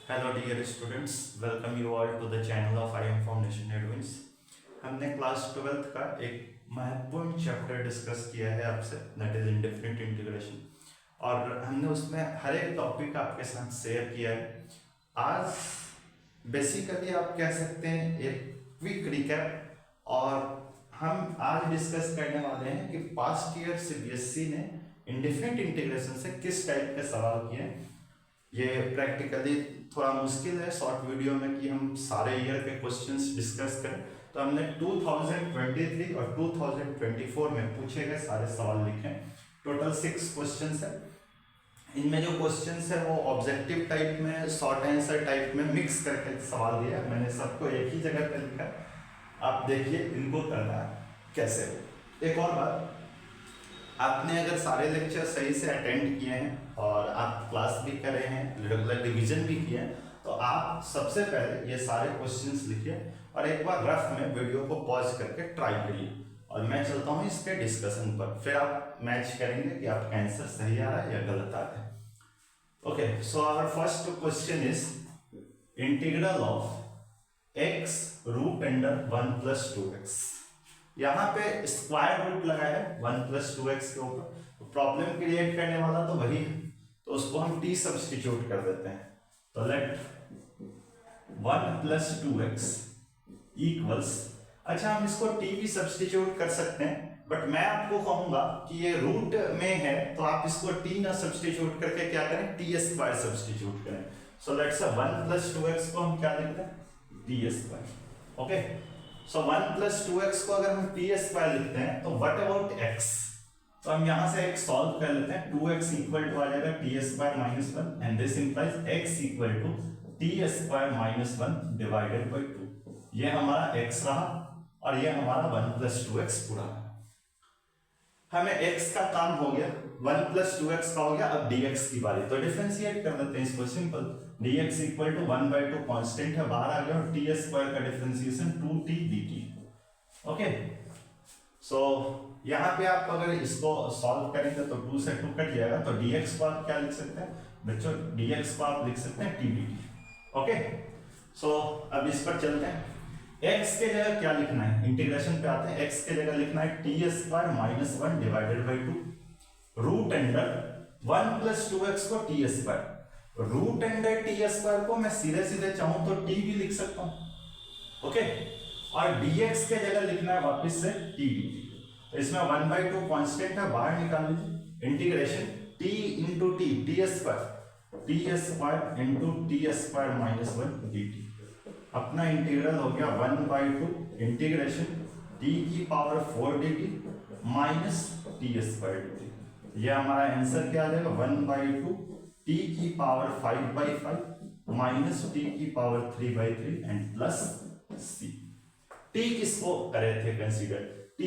Hello dear students, welcome you all to the channel of I M foundation advance. हमने class 12th का एक महत्वपूर्ण chapter discuss किया है आपसे, दैट इज इंडेफिनिट इंटीग्रेशन, और हमने उसमें हर एक टॉपिक आपके साथ शेयर किया है। आज बेसिकली आप कह सकते हैं एक क्विक रिकैप, और हम आज डिस्कस करने वाले हैं कि पास्ट ईयर सीबीएसई ने इंडेफिनिट इंटीग्रेशन से किस टाइप के सवाल किए हैं। ये प्रैक्टिकली थोड़ा मुश्किल है शॉर्ट वीडियो में कि हम सारे ईयर के क्वेश्चंस डिस्कस करें, तो हमने 2023 और 2024 में पूछे गए सारे सवाल लिखे। टोटल 6 क्वेश्चंस है। इनमें जो क्वेश्चंस है वो ऑब्जेक्टिव टाइप में, शॉर्ट आंसर टाइप में मिक्स करके सवाल दिया। मैंने सबको एक ही जगह पे लिखा है, आप देखिए इनको करना कैसे हो। एक और बात, आपने अगर सारे लेक्चर सही से अटेंड किए हैं और आप क्लास भी कर रहे हैं, रेगुलर रिवीजन भी किए हैं, तो आप सबसे पहले ये सारे क्वेश्चंस लिखिए और एक बार रफ में वीडियो को पॉज करके ट्राई करिए, और मैं चलता हूँ इसके डिस्कशन पर। फिर आप मैच करेंगे कि आपका आंसर सही आ रहा है या गलत आ रहा है। Okay, so our first question is integral of x root under 1 + 2x। यहाँ पे स्क्वायर रूट लगा है 1 + 2x के ऊपर, तो प्रॉब्लम क्रिएट करने वाला तो वही है, तो उसको हम t सब्स्टिट्यूट कर देते हैं। तो लेट 1 + 2x इक्वल्स, अच्छा हम इसको t भी सब्स्टिट्यूट कर सकते हैं, बट मैं आपको कहूंगा कि ये रूट में है तो आप इसको t ना सब्स्टिट्यूट करके क्या करें, t² सब्स्टिट्यूट करें। सो लेट्स 1 + 2x को हम क्या लिखते हैं, t²। ओके, सो 1 + 2x को अगर हम t² लिखते हैं तो व्हाट अबाउट x, तो हम यहां से x सॉल्व कर लेते हैं। 2x इक्वल टू आ जाएगा t² - 1 and this implies x equal to t² - 1 divided by 2। ये हमारा x रहा और ये हमारा 1 + 2x पूरा है। हमें x का काम हो गया, 1 + 2x का हो गया, अब dx की बारी। तो डिफरेंशिएट कर देते हैं इसको, simple. dx equal to 1/2 constant है, बाहर आ गया, और t² का डिफरेंशिएशन 2t dt। ओके, सो यहाँ पे आप अगर इसको सॉल्व करेंगे तो 2 से 2 कट जाएगा, तो dx को आप क्या लिख सकते हैं बच्चों, dx को आप लिख सकते हैं t dt। ओके, सो अब इस पर चलते हैं। x के जगह क्या लिखना है, इंटीग्रेशन पे आते हैं। x के जगह लिखना है t² - 1 divided by 2 root under 1 + 2x को t²। रूट अंडर t² को मैं सीधे सीधे चाहूं तो t भी लिख सकता हूं। ओके, और dx के जगह लिखना है वापस से t dt। तो इसमें 1/2 कांस्टेंट है, बाहर निकाल लीजिए। Integration t into t, t² into t² - 1 dt। अपना इंटीग्रल हो गया 1/2 integration t⁴ dt minus t² dt। ये हमारा आंसर क्या आ जाएगा, 1/2 t⁵ minus t⁵3/3 and plus c। t किसको करे थे कंसीडर, t²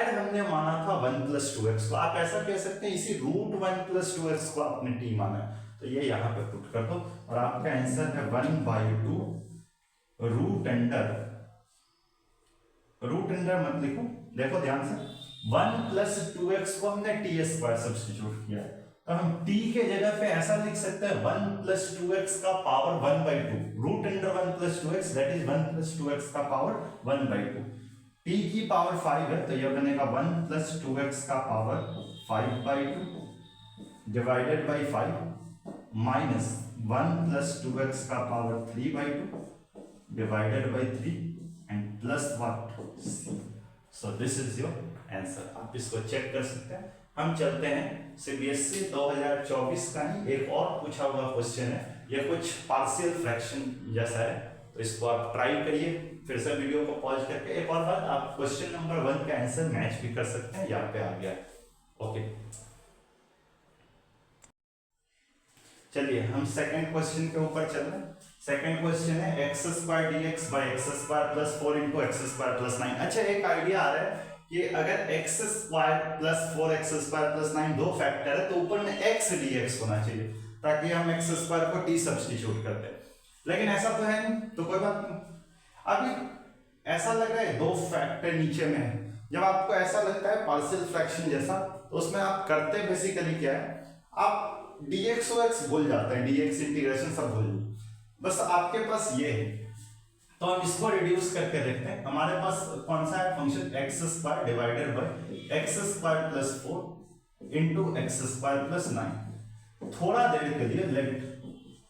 हमने माना था 1 + 2x को। आप ऐसा कह सकते हैं इसी रूट 1 + 2x को आपने t माना, तो ये यहाँ पे पुट कर दो और आपका आंसर है 1/2 रूट अंडर मत लिखो, देखो ध्यान से, 1 + 2x को हमने t² सब्स्टिट्यूट किया, तो हम t के जगह पे ऐसा लिख सकते हैं 1 + 2x का power 1/2 root under 1 + 2x, that is 1 + 2x का पावर 1/2। t की पावर 5 है, तो यह बनेगा 1 + 2x का power 5/2 divided by 5 minus 1 + 2x का power 3/2 divided by 3 and plus what c। so this is your answer। आप इसको चेक कर सकते हैं। हम चलते हैं सीबीएसई 2024 का ही एक और पूछा हुआ क्वेश्चन है, ये कुछ पार्शियल फ्रैक्शन जैसा है, तो इसको आप ट्राई करिए फिर से वीडियो को पॉज करके। एक और बात, आप क्वेश्चन नंबर 1 का आंसर मैच भी कर सकते हैं, यहाँ पे आ गया। ओके, चलिए हम सेकंड क्वेश्चन के ऊपर चल रहे हैं। सेकंड क्वेश्चन है x² dx by x² + 4 × x² + 9। अच्छा, एक आइडिया आ रहा है कि अगर x² + 4x² + 9 दो फैक्टर है तो ऊपर में x dx होना चाहिए, ताकि हम x² को t सब्स्टिट्यूट कर दें, लेकिन ऐसा तो है नहीं, तो कोई बात नहीं। अभी ऐसा लग रहा है दो फैक्टर नीचे में है, जब आपको ऐसा लगता है पार्शियल फ्रैक्शन जैसा, तो उसमें आप करते बेसिकली क्या है, आप dx और x भूल जाते हैं, dx इंटीग्रेशन सब भूल जाते हैं। बस आपके पास ये है, तो हम इसको रिड्यूस करके देखते हैं। हमारे पास कौन सा है function, x square divided by x square plus 4 into x square plus 9। थोड़ा देर के लिए लेट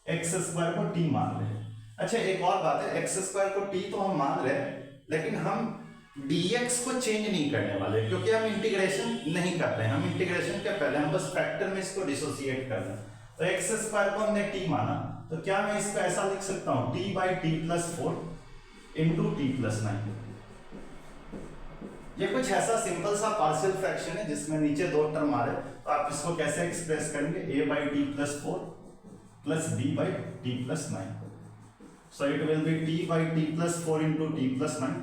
एक्स स्क्वायर को टी मान रहे हैं। अच्छा एक और बात है, एक्स स्क्वायर को टी तो हम मान रहे हैं, लेकिन हम dx को चेंज नहीं करने वाले, क्योंकि हम इंटीग्रेशन नहीं कर रहे हैं। हम इंटीग्रेशन के पहले हम बस फैक्टर में इसको डिसोसिएट कर रहे हैं। तो एक्स स्क्वायर को हमने टी माना, तो क्या मैं इसको ऐसा लिख सकता हूं, T by T plus 4 into t plus 9। ये कुछ ऐसा सिंपल सा पार्शियल फ्रैक्शन है जिसमें नीचे दो टर्म आ रहे हैं, तो आप इसको कैसे एक्सप्रेस करेंगे, a by T plus 4 plus b by T plus 9। So it will be t by T plus 4 into t plus 9।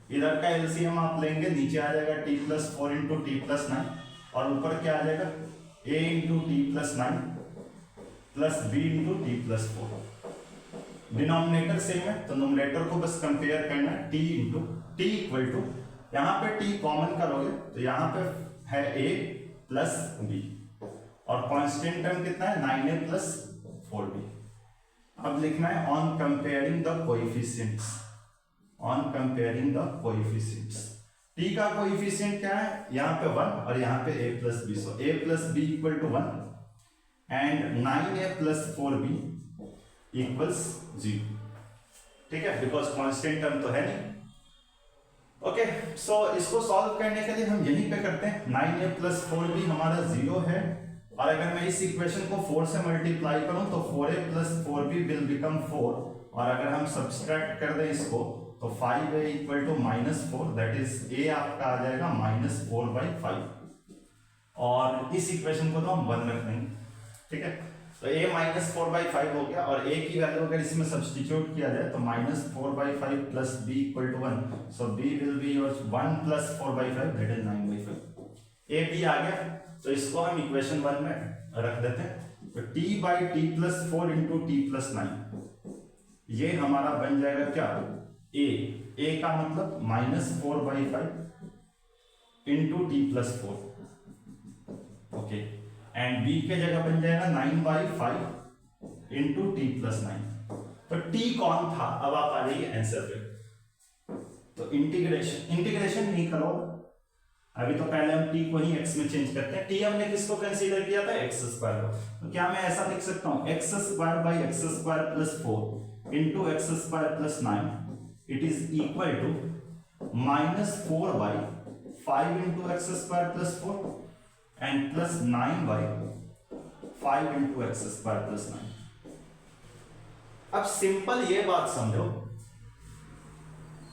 इधर का एलसीएम आप लेंगे, नीचे आ जाएगा t plus 4 into t plus 9, और ऊपर क्या आ जाएगा, a into t plus 9 plus b into t plus 4। Denominator same है तो नोमिनेटर को बस कंपेयर करना है, t into t equal to, यहाँ पे t कॉमन करोगे तो यहाँ पे है a प्लस b, और कांस्टेंट टर्म कितना है, 9a प्लस 4b। अब लिखना है on comparing the coefficients, on comparing the coefficients. t का कोएफिशिएंट क्या है, यहाँ पे 1 और यहाँ पे a plus b, so a plus b equal to 1 and 9a plus 4b equals 0। ठीक है, बिकॉज कांस्टेंट टर्म तो है नहीं। ओके, सो इसको सॉल्व करने के लिए हम यहीं पे करते हैं, 9a प्लस 4b हमारा 0 है, और अगर मैं इस इक्वेशन को 4 से मल्टीप्लाई करूं तो 4a plus 4b will become 4, और अगर हम सब्सट्रैक्ट कर दें इसको तो 5a equal to -4, that is a आपका आ जाएगा -4/5, और इस इक्वेशन को तो हम 1 रख देंगे। ठीक है, तो a -4/5 हो गया, और a की वैल्यू अगर इसमें सब्स्टिट्यूट किया जाए तो -4/5 plus b equal to 1, so b will be your 1 plus 4/5 that is 9/5। a b आ गया, तो इसको हम इक्वेशन 1 में रख देते हैं। तो t by T plus 4 into t plus 9, ये हमारा बन जाएगा क्या, a का मतलब -4/5 into t plus 4। Okay, and b के जगह बन जाएगा 9/5 इंटू टी प्लस 9। तो t कौन था, अब आप आ जाइए आंसर पे। तो इंटीग्रेशन नहीं करो अभी, तो पहले हम t को ही x में चेंज करते हैं। t हमने किसको कंसीडर किया था, x स्क्वायर को, तो क्या मैं ऐसा लिख सकता हूं, x square by x square plus 4 into x square plus 9, it is equal to -4/5 into x square plus 4 and plus 9/5 into x square plus 9। अब सिंपल ये बात समझो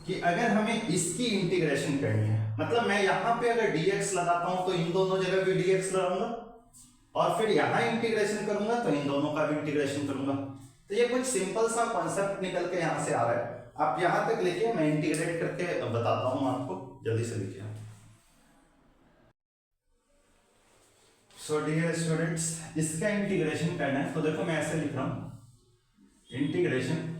कि अगर हमें इसकी इंटीग्रेशन करनी है, मतलब मैं यहां पे अगर dx लगाता हूं तो इन दोनों जगह भी dx लगाऊंगा, और फिर यहां इंटीग्रेशन करूंगा तो इन दोनों का भी इंटीग्रेशन करूंगा। तो ये कुछ सिंपल सा कॉन्सेप्ट निकल के यहां से आ रहा है, आप यहां तक लिखिए, मैं इंटीग्रेट करके बताता हूं आपको, जल्दी से लिखिए। सो डियर स्टूडेंट्स, इसका इंटीग्रेशन करना है, तो देखो मैं ऐसे लिख रहा हूं, integration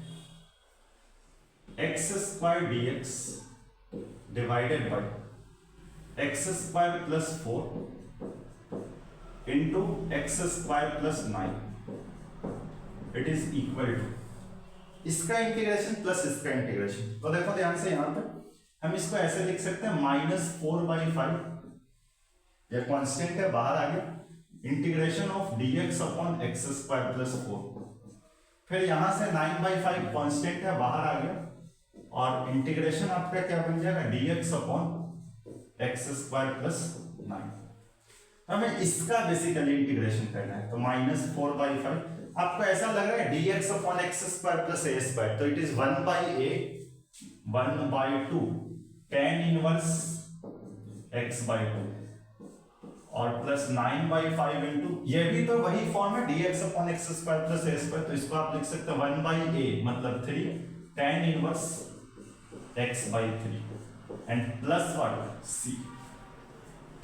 x square dx divided by x square plus 4 into x square plus 9, it is equal to इसका इंटीग्रेशन प्लस इसका इंटीग्रेशन। तो देखो ध्यान से, यहां पे हम इसको ऐसे लिख सकते हैं, -4/5, यह कांस्टेंट है, बाहर आ गया, integration of dx upon x square plus 4, फिर यहां से 9/5 कांस्टेंट है, बाहर आ गया, और इंटीग्रेशन आपका क्या बन जाएगा, dx upon x square plus 9। हमें इसका बेसिकली इंटीग्रेशन करना है, तो -4/5, आपको ऐसा लग रहा है dx upon x square plus a square, तो it is 1/a 1/2 tan inverse x/2, और प्लस 9/5 इंटू, ये भी तो वही फॉर्म है, dx upon x square plus a square, तो इसको आप लिख सकते हैं 1/a मतलब 3 tan inverse x/3 and plus what c।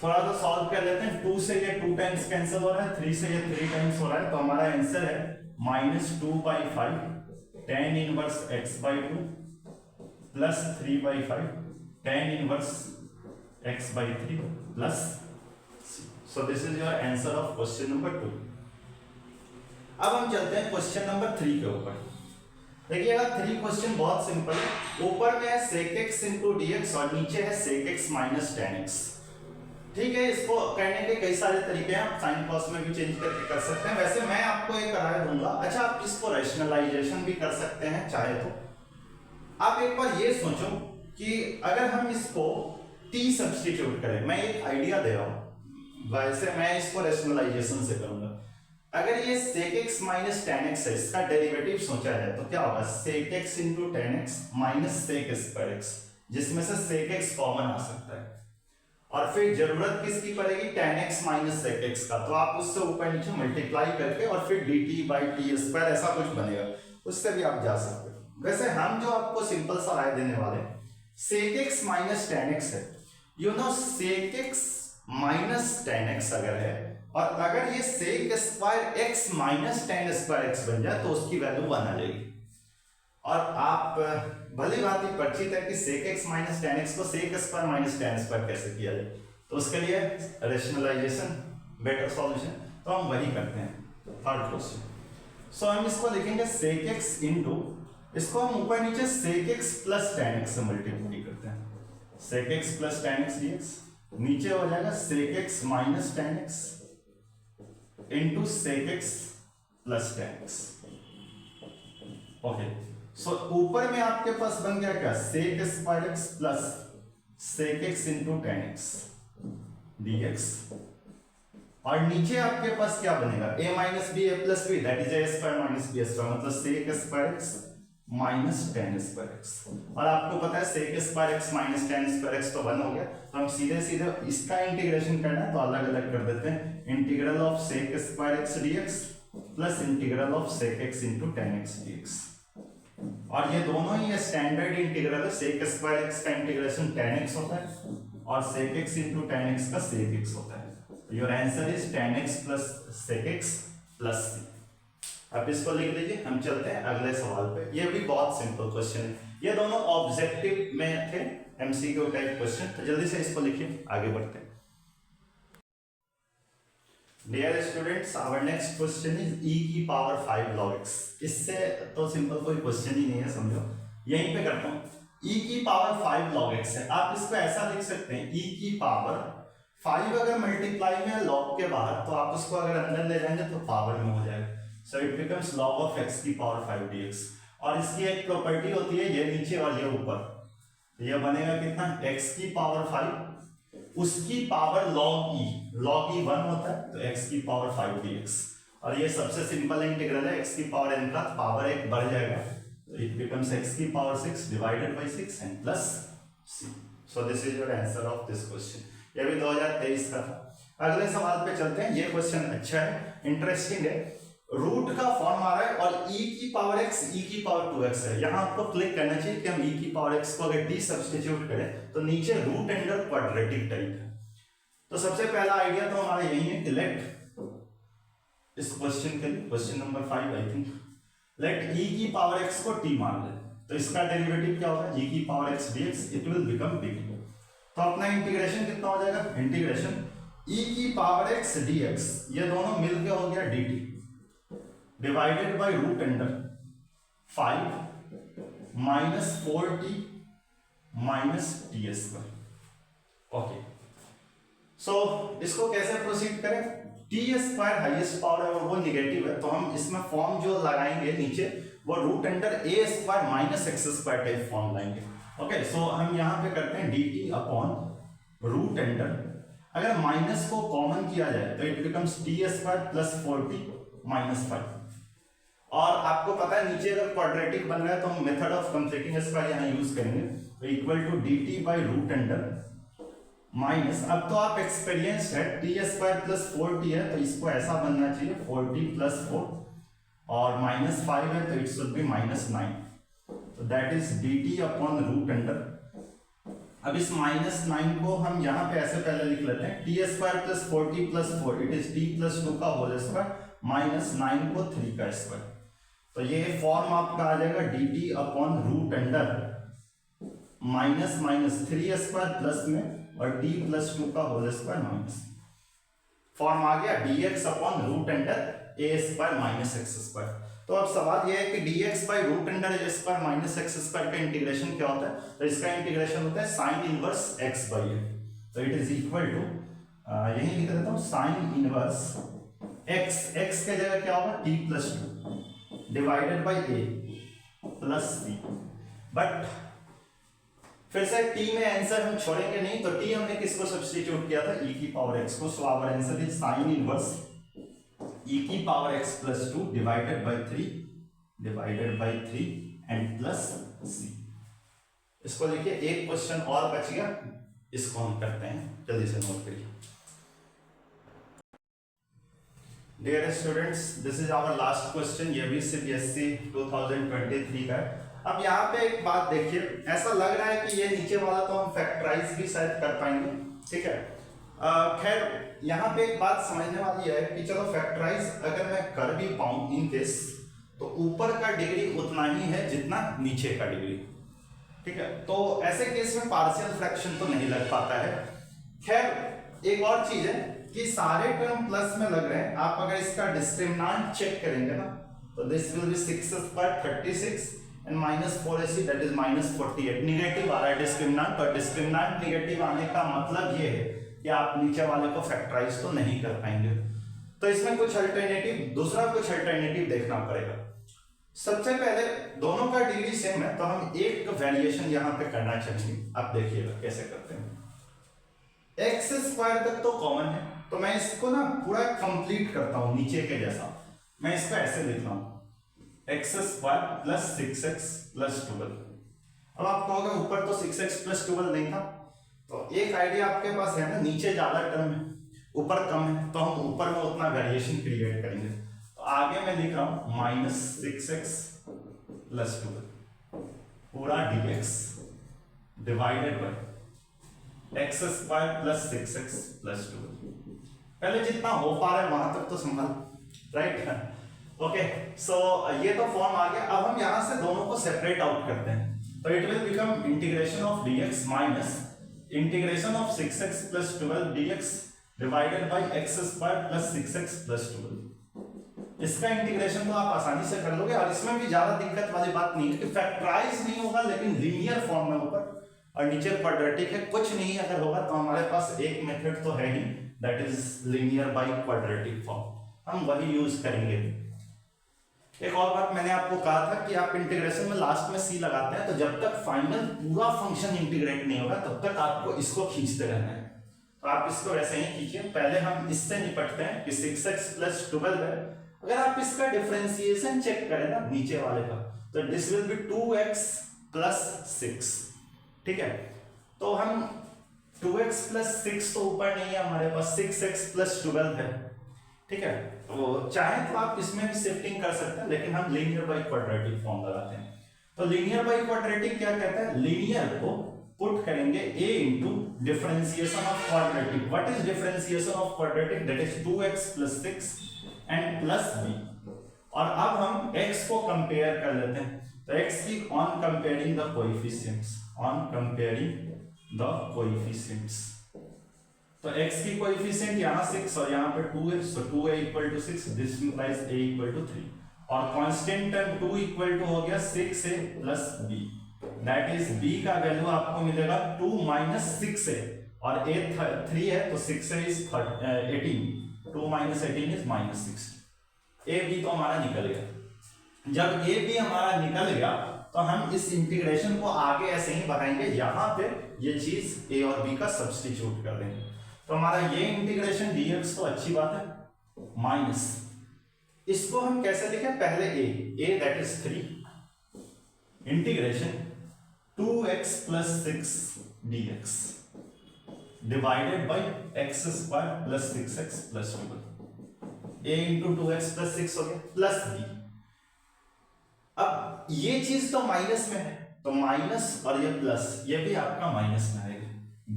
थोड़ा तो सॉल्व कर लेते हैं, 2 से ये 2 टाइम्स कैंसिल हो रहा है, 3 से ये 3 टाइम्स हो रहा है, तो हमारा आंसर है -2/5 tan inverse x/2 plus 3/5 tan inverse x/3 plus c। So this is your answer of question number 2। अब हम चलते हैं क्वेश्चन नंबर 3 के ऊपर। देखिएगा 3 क्वेश्चन बहुत सिंपल है। ऊपर में है sec x into D x और नीचे है sec x minus tan x। ठीक है, इसको करने के कई सारे तरीके हैं, आप साइन कॉस में भी चेंज करके कर सकते हैं। वैसे मैं आपको एक राय दूंगा, अच्छा आप इसको रैशनलाइजेशन भी कर सकते हैं चाहे तो। आप एक बार ये सोचो कि अगर हम इसको t सब्स्टिट्यूट करें, मैं एक आइडिया दे रहा हूं, वैसे मैं इसको रैशनलाइजेशन से करूंगा। अगर ये sec x minus tan x है, इसका डेरिवेटिव सोचा जाए तो क्या होगा, sec x into tan x minus sec square x, जिसमें से sec x कॉमन आ सकता है। और फिर जरूरत किसकी पड़ेगी, tan x minus sec x का, तो आप उससे ऊपर नीचे मल्टीप्लाई करके और फिर dt बाई टी स्क्वायर ऐसा कुछ बनेगा, उससे भी आप जा सकते हो। वैसे हम जो आपको सिंपल सा राय देने वाले, sec x minus tan x है, you know sec x minus tan x अगर है और अगर ये sec square x minus tan square x बन जाए तो उसकी वैल्यू 1 आ जाएगी। और आप भली बात ही परिचित है कि sec x minus tan x को sec square minus tan square कैसे किया जाए, तो उसके लिए रेशनलाइजेशन बेटर सॉल्यूशन, तो हम वही करते हैं। थर्ड क्वेश्चन, सो हम इसको लिखेंगे sec x इंटू, इसको हम ऊपर नीचे sec x plus tan x से मल्टीप्लाई करते हैं, sec x plus tan x dx, नीचे हो जाएगा sec x minus tan x into sec x plus tan x। Okay, so ऊपर में आपके पास बन गया क्या, sec square x plus sec x into tan x dx, और नीचे आपके पास क्या बनेगा, a minus b a plus b, that is a square minus b square, मतलब sec square x minus tan square x। और आपको पता है sec square x minus tan square x तो 1 हो गया, तो हम सीधे सीधे इसका इंटीग्रेशन करना है तो अलग अलग कर देते हैं, integral of sec square x dx plus integral of sec x into tan x dx। और ये दोनों ही स्टैंडर्ड इंटीग्रल है, sec स्क्वायर x का इंटीग्रेशन tan x होता है और sec x into tan x का sec x होता है। Your answer is tan x plus sec x plus c। अब इसको लिख लीजिए, हम चलते हैं अगले सवाल पे। ये भी बहुत सिंपल क्वेश्चन है, ये दोनों ऑब्जेक्टिव में थे, एमसीक्यू टाइप क्वेश्चन, तो जल्दी से इसको लिखिए, आगे बढ़ते हैं। Dear students, our next question is e की पावर 5 log x। इससे तो सिंपल कोई क्वेश्चन ही नहीं है, समझो। यहीं पे करता हूँ, e की पावर 5 log x है, आप इसको ऐसा लिख सकते हैं, e की पावर 5 अगर मल्टीप्लाई में है log के बाहर, तो आप उसको अगर अंदर ले जाएंगे तो पावर में हो जाएगा, so it becomes log of x की पावर 5 dx। और इसकी एक प्रॉपर्टी होती है, ये नीचे और ये ऊपर, तो ये बनेगा कितना, x की पावर 5 उसकी पावर log e 1 होता है, तो x की पावर 5 dx। और ये सबसे सिंपल इंटीग्रल है, x की पावर n का पावर 1 बढ़ जाएगा, तो इट बिकम्स x की power 6 divided by 6 and plus c। So this is your answer of this question. ये भी 2023 का था। अगले सवाल पे चलते हैं, ये क्वेश्चन अच्छा है, इंटरेस्टिंग है। रूट का फॉर्म आ रहा है और e की पावर x e की पावर 2x है। यहाँ आपको क्लिक करना चाहिए कि हम e की पावर x को अगर t सब्स्टिट्यूट करें तो नीचे रूट अंडर क्वाड्रेटिक टाइप है। तो सबसे पहला आइडिया तो हमारा यही है कि लेट इस क्वेश्चन के लिए, question number 5 I think, let e की पावर x को t मान ले, तो इसका डेरिवेटिव क्या होगा, e की power x dx, it will become dt। तो अपना इंटीग्रेशन कितना हो जाएगा, इंटीग्रेशन e की पावर x dx, ये दोनों मिलके हो गया dt divided by root under 5 minus 4t minus t square. Okay, so इसको कैसे प्रोसीड करें, टी स्क्वायर हाईएस्ट पावर है और वो निगेटिव है, तो हम इसमें फॉर्म जो लगाएंगे नीचे वो root under a square minus x square type form लाएंगे। ओके, सो हम यहाँ पे करते हैं dt अपॉन रूट अंडर, अगर माइनस को कॉमन किया जाए तो it becomes t square plus 4t minus 5। और आपको पता है नीचे अगर क्वाड्रेटिक बन रहा है तो हम मेथड ऑफ कंप्लीटिंग स्क्वायर यहाँ यूज करेंगे, तो equal to dt by root under minus, अब तो आप एक्सपीरियंस है, टी स्क्वायर प्लस 4t है तो इसको ऐसा बनना चाहिए 4t प्लस 4 और माइनस 5 है तो इट शुड बी माइनस 9, तो that is dt upon root under. अब इस माइनस 9 को हम यहाँ पे ऐसे पहले लिख लेते हैं, T square plus 4t plus 4, it is t plus 2 का होल स्क्वायर माइनस 9 को 3 का स्क्वायर, तो ये फॉर्म आपका आ जाएगा dt upon root under minus minus 3 square plus में और t प्लस 2 का होल स्क्वायर माइनस, फॉर्म आ गया dx upon root under a square minus x square. तो अब सवाल यह है कि dx by root under a square minus x square का इंटीग्रेशन क्या होता है? तो इसका इंटीग्रेशन होता है sine inverse x by a. तो इट इज इक्वल टू, यही लिख देता हूं, साइन इनवर्स x के जगह क्या होगा, t plus two divided by a plus b. But फिर से t में आंसर हम छोड़ेंगे नहीं, तो t हमने किसको सब्स्टिट्यूट किया था, e की पावर x को। So our answer is sine inverse e की power x plus two divided by 3 and plus c। इसको देखिए, एक क्वेश्चन और बच गया, इसको हम करते हैं, जल्दी से नोट करिए। Dear students, this is our last question, ये भी CBSE 2023 का है। अब यहाँ पे एक बात देखिए, ऐसा लग रहा है कि ये नीचे वाला तो हम फैक्टराइज भी शायद कर पाएंगे, ठीक है। खैर यहाँ पे एक बात समझने वाली है कि चलो फैक्टराइज अगर मैं कर भी पाऊं इन केस, तो ऊपर का डिग्री उतना ही है जितना नीचे का डिग्री, ठीक है। तो ऐसे केस में पार्शियल फ्रैक्शन तो नहीं लग पाता है। खैर एक और चीज है कि सारे टर्म प्लस में लग रहे हैं, आप अगर इसका डिस्क्रिमिनेंट चेक करेंगे ना, तो this will be 6 square 36 and minus 4ac that is minus 48। Negative आ रहा है डिस्क्रिमिनेंट, और डिस्क्रिमिनेंट निगेटिव आने का मतलब ये है कि आप नीचे वाले को फैक्टराइज तो नहीं कर पाएंगे। तो इसमें कुछ अल्टरनेटिव, दूसरा कुछ अल्टरनेटिव देखना पड़ेगा। सबसे पहले दोनों का डिग्री सेम है, तो हम एक वेरिएशन यहाँ पे करना चाहेंगे। आप देखिएगा कैसे करते हैं। एक्स स्क्वायर तक तो कॉमन है, तो मैं इसको ना पूरा कंप्लीट करता हूँ नीचे के जैसा। मैं इसको ऐसे लिख रहा हूँ, एक्स स्क्वायर प्लस 6x प्लस 12। अब आप कहोगे ऊपर तो 6x प्लस 12 नहीं था, तो एक आइडिया आपके पास है ना, नीचे ज्यादा टर्म है ऊपर कम है, तो हम ऊपर में उतना वेरिएशन क्रिएट करेंगे। तो आगे मैं लिख रहा हूं माइनस 6x प्लस 12 पूरा dx divided by x square plus 6x प्लस 12। पहले जितना हो पा रहा है वहां तक तो संभाल, राइट। ओके, सो ये तो फॉर्म आ गया। अब हम यहां से दोनों को सेपरेट आउट करते हैं, तो it will become integration of dx minus integration of 6x प्लस 12 dx divided by x square plus 6x प्लस 12। इसका इंटीग्रेशन तो आप आसानी से कर लोगे, और इसमें भी ज्यादा दिक्कत वाली बात नहीं है कि फैक्टराइज नहीं होगा, लेकिन लीनियर फॉर्म में ऊपर और नीचे क्वाड्रेटिक है। कुछ नहीं अगर होगा तो हमारे पास एक मेथड तो है ही, that is linear by quadratic form, हम वही यूज करेंगे। एक और बात मैंने आपको कहा था कि आप इंटीग्रेशन में लास्ट में c लगाते हैं, तो जब तक फाइनल पूरा फंक्शन इंटीग्रेट नहीं होगा तब तक आपको इसको खींचते रहना है। तो आप इसको वैसे ही खींचिए। पहले हम इससे निपटते हैं कि 6x प्लस 12 है। अगर आप इसका डिफरेंशिएशन चेक करें ना नीचे वाले का, तो this will B 2x plus 6, ठीक है। तो हम 2x प्लस 6 तो ऊपर नहीं है हमारे पास, 6x प्लस 12 है, ठीक है। तो चाहे तो आप इसमें भी शिफ्टिंग कर सकते हैं, लेकिन हम लीनियर बाई क्वाड्रेटिक फॉर्म लगाते हैं। तो लीनियर बाई क्वाड्रेटिक क्या कहता है, लीनियर को पुट करेंगे a into differentiation of quadratic. What is differentiation of quadratic, that is 2x plus 6 and plus b। और अब हम x को कंपेयर कर लेते हैं, तो x की on comparing the coefficients, on comparing the coefficients. तो x की कोएफिशिएंट यहाँ 6 और यहाँ पे 2 है, so 2a equal to 6, this implies a equal to 3। और कांस्टेंट टर्म 2 इक्वल टू हो गया 6a plus b, that is b का वैल्यू आपको मिलेगा 2 माइनस 6a, और a 3 है तो 6a is 18, 2 minus 18 is minus 6। a b तो हमारा निकल गया। जब a b हमारा निकल गया तो हम इस इंटीग्रेशन को आगे ऐसे ही बढ़ाएंगे, यहाँ पे ये चीज a और b का सब्स्टिट्यूट कर देंगे। तो हमारा ये इंटीग्रेशन dx तो अच्छी बात है, माइनस इसको हम कैसे लिखें, पहले a that is 3 integration 2x plus 6 dx divided by x square plus 6x प्लस 12, a इंटू 2x प्लस 6 हो गया प्लस b। अब ये चीज तो माइनस में है, तो माइनस और ये प्लस, ये भी आपका माइनस में आएगा।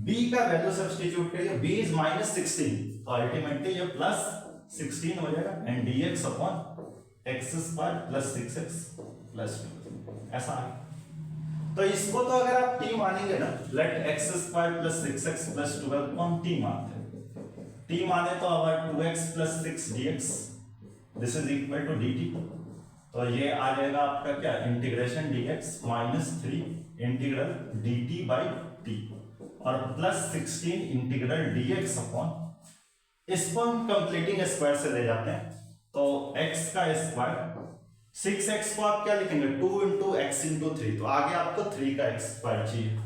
b का वैल्यू सब्स्टिट्यूट करिए, b इज माइनस 16, तो अल्टीमेटली ये प्लस 16 हो जाएगा, and dx upon x square plus 6x प्लस 12 ऐसा है। तो इसको तो अगर आप t मानेंगे ना, let x square plus 6x प्लस 12 को हम t मानते हैं, t माने तो अगर 2x plus 6 dx this is equal to dt। तो ये आ जाएगा आपका क्या, integration dx minus 3 integral dt by t और प्लस 16 इंटीग्रल dx अपॉन, इसको हम कंप्लीटिंग स्क्वायर से ले जाते हैं तो x का स्क्वायर, 6x को आप क्या लिखेंगे 2 इंटू एक्स इंटू 3, तो आगे आपको 3 का एक्स स्क्वायर चाहिए,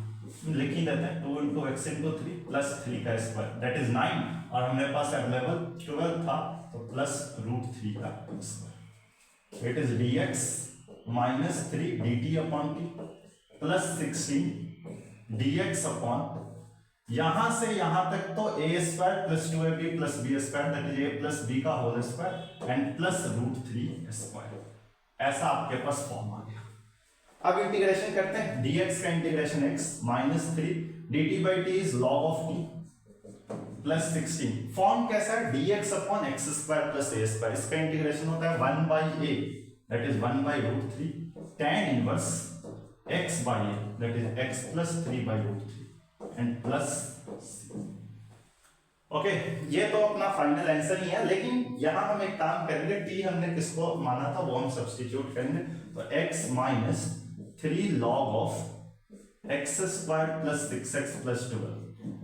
लिख ही देते हैं 2 इंटू एक्स इंटू 3 प्लस 3 का स्क्वायर दैट इज 9 और हमारे पास अवेलेबल 12 था तो प्लस रूट 3 का square, it is dx minus 3 dt upon t plus 16 dx upon, यहां से यहां तक तो a square plus 2ab plus b square that is a plus b का whole square and plus root 3 square, ऐसा आपके पास form आ गया। अब इंटीग्रेशन करते हैं, dx का integration x minus 3 dt by t is log of t plus 16, form कैसा है dx upon x square plus a square, इसका इंटीग्रेशन होता है 1 by a that is 1 by root 3 tan inverse x by a that is x plus 3 by root 3 and plus okay, ये तो अपना final answer ही है, लेकिन यहां हम एक काम करेंगे, t हमने किसको माना था वो हम सब्स्टिट्यूट करेंगे, तो x minus 3 log of x square plus 6x प्लस 12,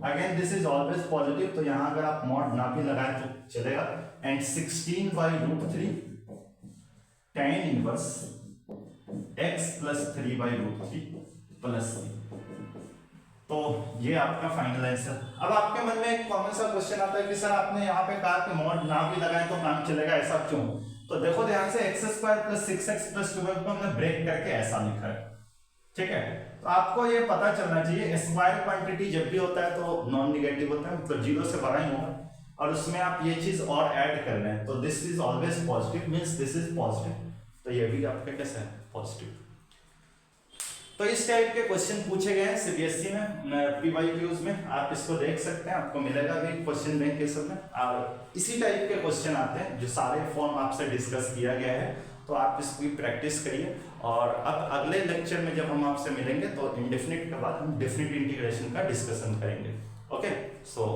again this is always positive तो यहां अगर आप मॉड ना भी लगाए तो चलेगा, and 16 by root 3 tan inverse x plus 3 by root 3 plus 3, तो ये आपका फाइनल आंसर। अब आपके मन में एक कॉमन सा क्वेश्चन आता है कि सर आपने यहाँ पे कहा कि मॉड ना भी लगाए तो काम चलेगा, ऐसा क्यों? तो देखो ध्यान से, एक्स स्क्वायर प्लस 6x प्लस 12 को हमने ब्रेक करके ऐसा लिखा है, ठीक है, तो आपको ये पता चलना चाहिए स्क्वायर क्वांटिटी जब भी होता है तो नॉन निगेटिव होता है, मतलब जीरो से बड़ा ही होगा, और उसमें आप ये चीज और ऐड कर रहे हैं तो this is always positive, means this is positive, तो ये भी आपका कैसा है, पॉजिटिव। तो इस टाइप के क्वेश्चन पूछे गए हैं सीबीएसई में पीवाईक्यूज में, आप इसको देख सकते हैं, आपको मिलेगा भी क्वेश्चन बैंक के सब में, और इसी टाइप के क्वेश्चन आते हैं जो सारे फॉर्म आपसे डिस्कस किया गया है, तो आप इसकी प्रैक्टिस करिए। और अब अगले लेक्चर में जब हम आपसे मिलेंगे तो इंडेफिनिट के बाद हम डेफिनिट इंटीग्रेशन का डिस्कशन करेंगे। ओके, सो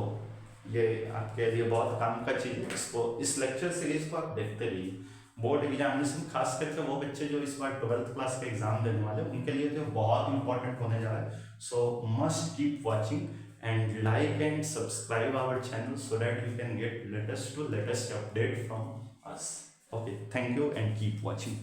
ये आपके लिए बहुत काम का चीज है, इसको इस लेक्चर सीरीज को आप देखते रहिए। बोर्ड एग्जामिनेशन खास करके वो बच्चे जो इस बार 12th क्लास का एग्जाम देने वाले हैं उनके लिए तो बहुत इंपॉर्टेंट होने जा रहा है, so must keep watching and like and subscribe our channel so that you can get latest update from us. Okay, thank you and keep watching.